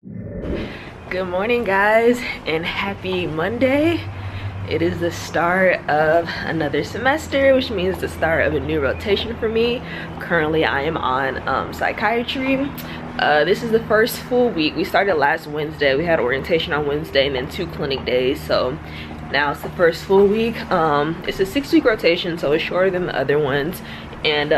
Good morning, guys, and happy Monday. It is the start of another semester, which means the start of a new rotation for me. Currently I am on psychiatry. This is the first full week. We started last Wednesday. We had orientation on Wednesday and then 2 clinic days, so now it's the first full week. It's a 6-week rotation, so it's shorter than the other ones, and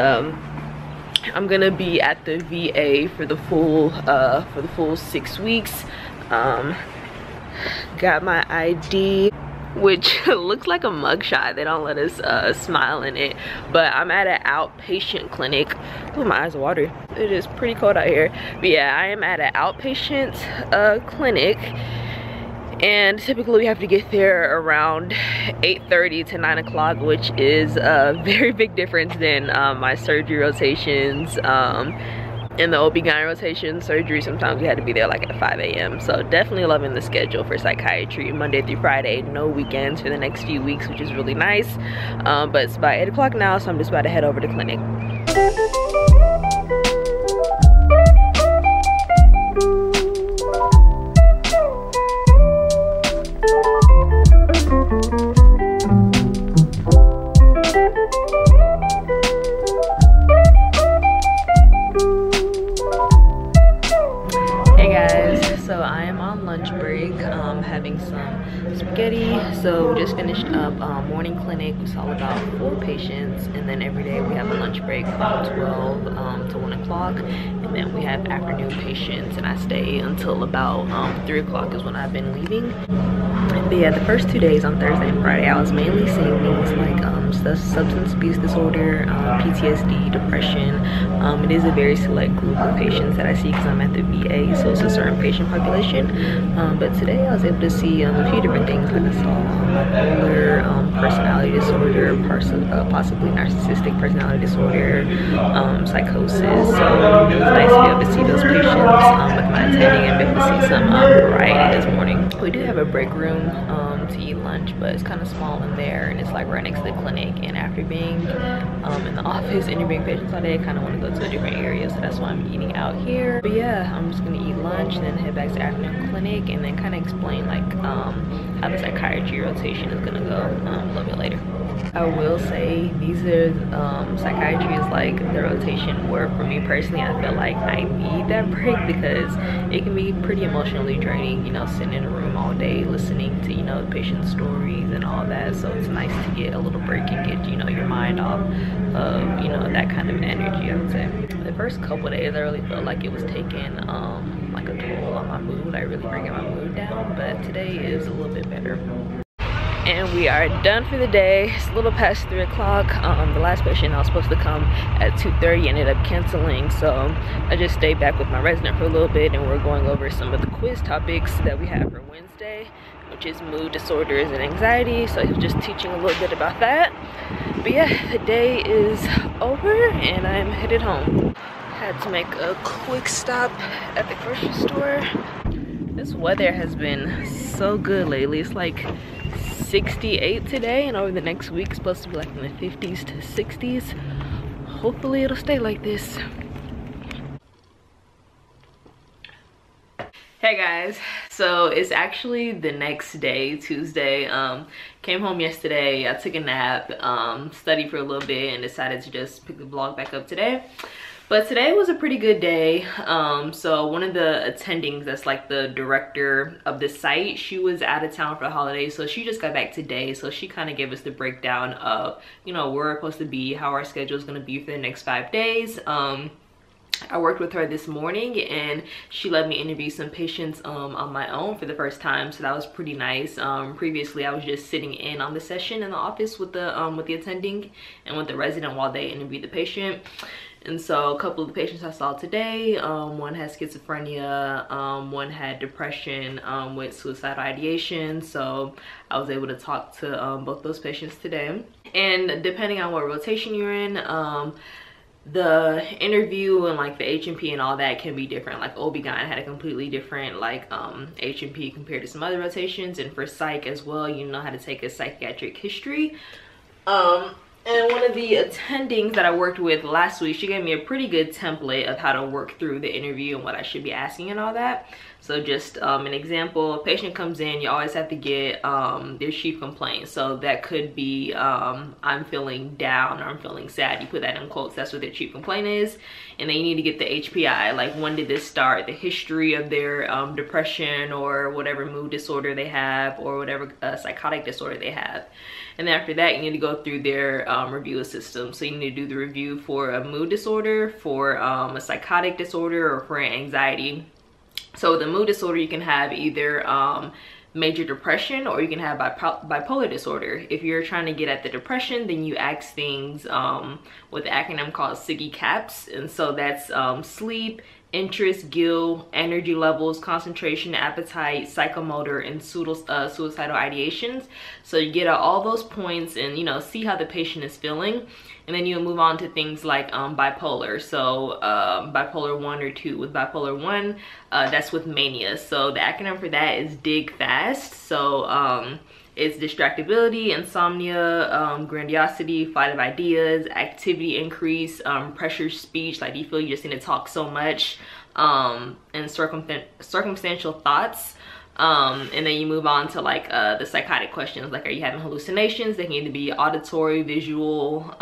I'm gonna be at the VA for the full 6 weeks. Got my ID, which looks like a mugshot. They don't let us smile in it, but I'm at an outpatient clinic. Oh, my eyes are watering. It is pretty cold out here, but yeah, I am at an outpatient clinic, and typically we have to get there around 8:30 to 9 o'clock, which is a very big difference than my surgery rotations. In the OBGYN rotation surgery, sometimes we had to be there like at 5 a.m. So definitely loving the schedule for psychiatry, Monday through Friday, no weekends for the next few weeks, which is really nice. But it's about 8 o'clock now, so I'm just about to head over to clinic. So I am on lunch break, having some spaghetti. So we just finished up morning clinic. We saw about 4 patients, and then every day we have a lunch break from 12 to 1 o'clock, and then we have afternoon patients, and I stay until about 3 o'clock is when I've been leaving. But yeah, the first 2 days on Thursday and Friday, I was mainly seeing things like substance abuse disorder, PTSD, depression. It is a very select group of patients that I see because I'm at the VA, so it's a certain patient population. But today I was able to see a few different things. Like I saw bipolar personality disorder, possibly narcissistic personality disorder, psychosis. So it was nice to be able to see those patients with my attending and be able to see some variety this morning. We do have a break room to eat lunch, but it's kind of small in there, and it's like right next to the clinic. And after being in the office interviewing patients all day, I kind of want to go to a different area, so that's why I'm eating out here. But yeah, I'm just gonna eat lunch and then head back to afternoon clinic, and then kind of explain like how the psychiatry rotation is gonna go a little bit later. I will say these are psychiatry is like the rotation where for me personally I feel like I need that break, because it can be pretty emotionally draining, you know, sitting in a room all day listening to, you know, patient stories and all that. So it's nice to get a little break and get, you know, your mind off of, you know, that kind of energy, I would say. The first couple days I really felt like it was taking like a toll on my mood, like really bringing my mood down, but today is a little bit better. And we are done for the day. It's a little past 3 o'clock. The last patient I was supposed to come at 2:30 ended up canceling, so I just stayed back with my resident for a little bit, and we're going over some of the quiz topics that we have for Wednesday, which is mood disorders and anxiety. So he's just teaching a little bit about that. But yeah, the day is over and I'm headed home. Had to make a quick stop at the grocery store. This weather has been so good lately. It's like 68 today, and over the next week it's supposed to be like in the 50s to 60s. Hopefully it'll stay like this. Hey guys, so it's actually the next day, Tuesday. Came home yesterday, I took a nap, studied for a little bit, and decided to just pick the vlog back up today. But today was a pretty good day. So one of the attendings, that's like the director of the site, she was out of town for the holidays, so she just got back today. So she kind of gave us the breakdown of, you know, where we're supposed to be, how our schedule is going to be for the next 5 days. I worked with her this morning, and she let me interview some patients on my own for the first time, so that was pretty nice. Previously I was just sitting in on the session in the office with the attending and with the resident while they interviewed the patient. And so a couple of the patients I saw today, one had schizophrenia, one had depression with suicidal ideation. So I was able to talk to both those patients today. And depending on what rotation you're in, the interview and like the H&P and all that can be different. Like OB-GYN had a completely different like H&P compared to some other rotations, and for psych as well, you know how to take a psychiatric history. And one of the attendings that I worked with last week, she gave me a pretty good template of how to work through the interview and what I should be asking and all that. So just an example, a patient comes in, you always have to get their chief complaint. So that could be I'm feeling down or I'm feeling sad. You put that in quotes, that's what their chief complaint is. And then you need to get the HPI, like when did this start, the history of their depression or whatever mood disorder they have or whatever psychotic disorder they have. And then after that, you need to go through their review system. So you need to do the review for a mood disorder, for a psychotic disorder, or for anxiety. So with a mood disorder, you can have either major depression or you can have bipolar disorder. If you're trying to get at the depression, then you ask things with the acronym called SIGI CAPS. And so that's sleep, interest, guilt, energy levels, concentration, appetite, psychomotor, and suicidal ideations. So you get all those points and, you know, see how the patient is feeling. And then you move on to things like bipolar. So bipolar 1 or 2. With bipolar 1, that's with mania. So the acronym for that is DIG FAST. So it's distractibility, insomnia, grandiosity, flight of ideas, activity increase, pressure speech, like you feel you just need to talk so much, and circumstantial thoughts. And then you move on to like the psychotic questions, like are you having hallucinations? They can either be auditory, visual,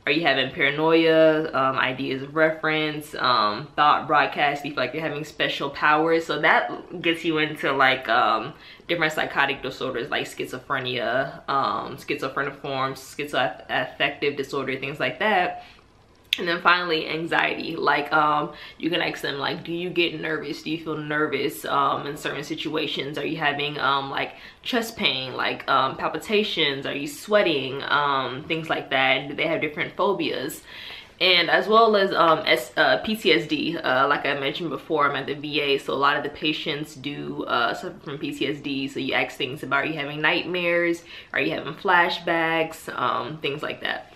are you having paranoia, ideas of reference, thought broadcast, you feel like you're having special powers. So that gets you into like different psychotic disorders like schizophrenia, schizophreniform, schizoaffective disorder, things like that. And then finally, anxiety. Like you can ask them, like, do you get nervous? Do you feel nervous in certain situations? Are you having like chest pain, like palpitations? Are you sweating? Things like that. Do they have different phobias? And as well as PTSD. Like I mentioned before, I'm at the VA, so a lot of the patients do suffer from PTSD. So you ask things about, are you having nightmares? Are you having flashbacks? Things like that.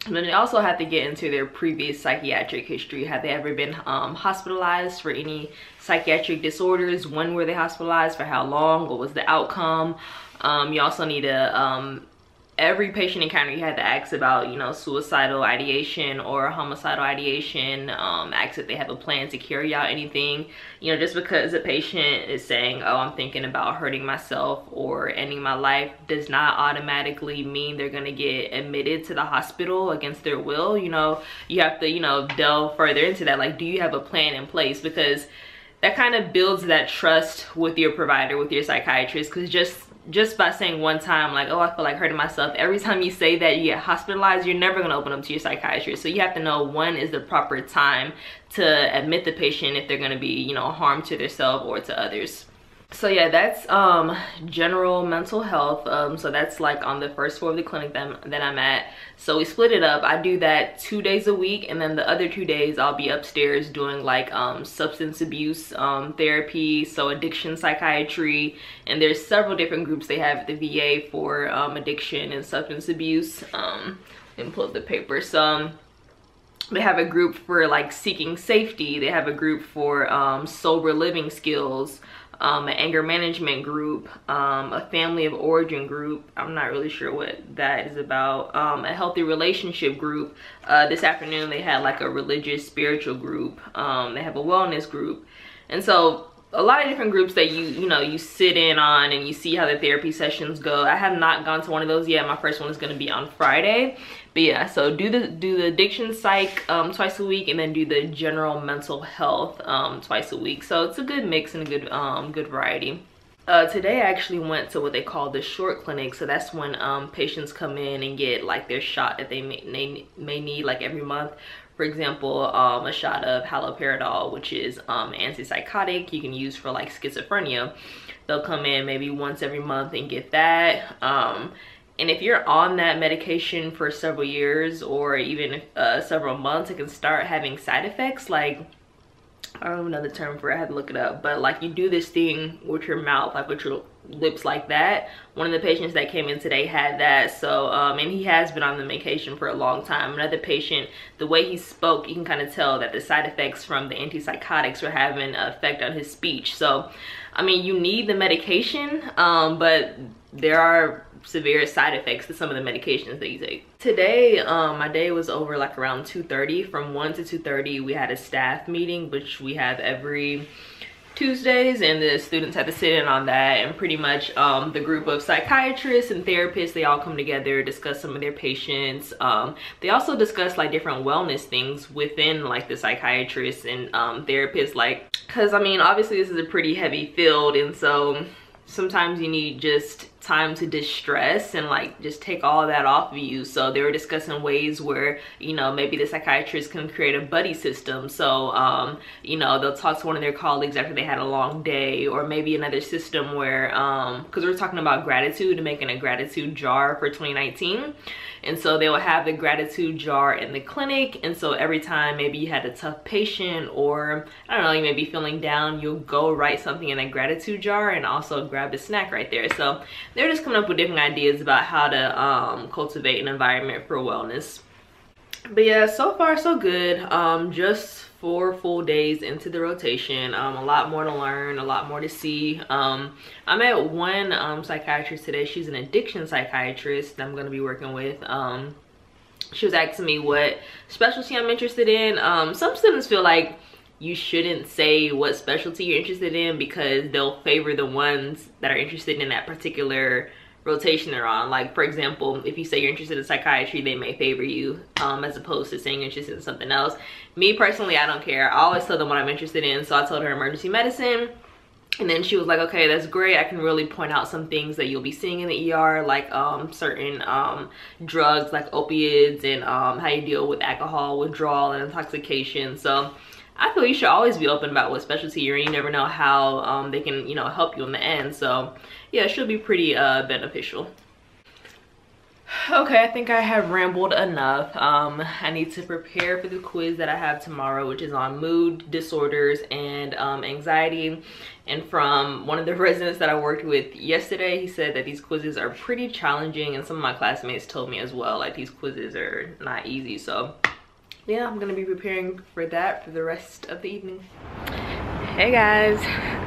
And then they also have to get into their previous psychiatric history. Have they ever been hospitalized for any psychiatric disorders? When were they hospitalized? For how long? What was the outcome? You also need to, every patient encounter you had to ask about, you know, suicidal ideation or homicidal ideation. Ask if they have a plan to carry out anything. You know, just because a patient is saying, oh, I'm thinking about hurting myself or ending my life, does not automatically mean they're gonna get admitted to the hospital against their will. You know, you have to, you know, delve further into that. Like, do you have a plan in place? Because that kind of builds that trust with your provider, with your psychiatrist. Because just by saying one time, like, oh, I feel like hurting myself, every time you say that, you get hospitalized, you're never going to open up to your psychiatrist. So you have to know when is the proper time to admit the patient if they're going to be, you know, harm to themselves or to others. So yeah, that's general mental health. So that's like on the first floor of the clinic that I'm at. So we split it up. I do that 2 days a week, and then the other 2 days I'll be upstairs doing like substance abuse therapy, so addiction psychiatry, and there's several different groups they have at the VA for addiction and substance abuse. Let me pull up the paper. So they have a group for like seeking safety. They have a group for sober living skills, an anger management group, a family of origin group. I'm not really sure what that is about. A healthy relationship group. This afternoon they had like a religious spiritual group. They have a wellness group. And so a lot of different groups that you sit in on and you see how the therapy sessions go. I have not gone to one of those yet. My first one is going to be on Friday. But yeah, so do the addiction psych twice a week, and then do the general mental health twice a week. So it's a good mix and a good variety. Today I actually went to what they call the short clinic. So that's when patients come in and get like their shot that they may need like every month. For example, a shot of haloperidol, which is antipsychotic you can use for like schizophrenia. They'll come in maybe once every month and get that. And if you're on that medication for several years or even several months, it can start having side effects. Like, I don't even know the term for it, I had to look it up, but like you do this thing with your mouth, like with your lips like that. One of the patients that came in today had that. So and he has been on the medication for a long time. Another patient, the way he spoke, you can kind of tell that the side effects from the antipsychotics were having an effect on his speech. So I mean, you need the medication, but there are severe side effects to some of the medications that you take. Today, my day was over like around 2:30. From 1 to 2:30, we had a staff meeting, which we have every Tuesdays, and the students had to sit in on that, and pretty much the group of psychiatrists and therapists, they all come together, discuss some of their patients. They also discuss like different wellness things within like the psychiatrists and therapists, like, because I mean obviously this is a pretty heavy field, and so sometimes you need just time to distress and like just take all that off of you. So they were discussing ways where, you know, maybe the psychiatrist can create a buddy system. So you know, they'll talk to one of their colleagues after they had a long day, or maybe another system where because we're talking about gratitude and making a gratitude jar for 2019, and so they will have the gratitude jar in the clinic, and so every time maybe you had a tough patient, or I don't know, you may be feeling down, you'll go write something in that gratitude jar and also grab a snack right there. So they're just coming up with different ideas about how to cultivate an environment for wellness. But yeah, so far so good. Just 4 full days into the rotation. A lot more to learn, a lot more to see. I met one psychiatrist today. She's an addiction psychiatrist that I'm going to be working with. She was asking me what specialty I'm interested in. Some students feel like you shouldn't say what specialty you're interested in because they'll favor the ones that are interested in that particular rotation they're on. Like, for example, if you say you're interested in psychiatry, they may favor you as opposed to saying you're interested in something else. Me personally, I don't care. I always tell them what I'm interested in. So I told her emergency medicine, and then she was like, okay, that's great. I can really point out some things that you'll be seeing in the ER, like certain drugs like opiates, and how you deal with alcohol withdrawal and intoxication. So I feel you should always be open about what specialty you're in. You never know how they can, you know, help you in the end. So yeah, it should be pretty beneficial. Okay, I think I have rambled enough. I need to prepare for the quiz that I have tomorrow, which is on mood disorders and anxiety. And from one of the residents that I worked with yesterday, he said that these quizzes are pretty challenging, and some of my classmates told me as well, like, these quizzes are not easy. So yeah, I'm gonna be preparing for that for the rest of the evening. Hey guys,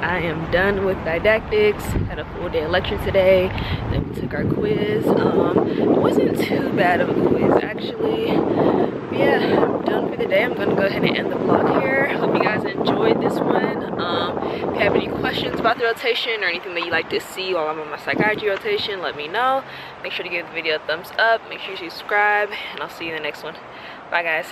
I am done with didactics. Had a full day of lecture today. Then we took our quiz. It wasn't too bad of a quiz actually. But yeah, I'm done for the day. I'm gonna go ahead and end the vlog here. Hope you guys enjoyed this one. If you have any questions about the rotation or anything that you'd like to see while I'm on my psychiatry rotation, let me know. Make sure to give the video a thumbs up. Make sure you subscribe, and I'll see you in the next one. Bye guys.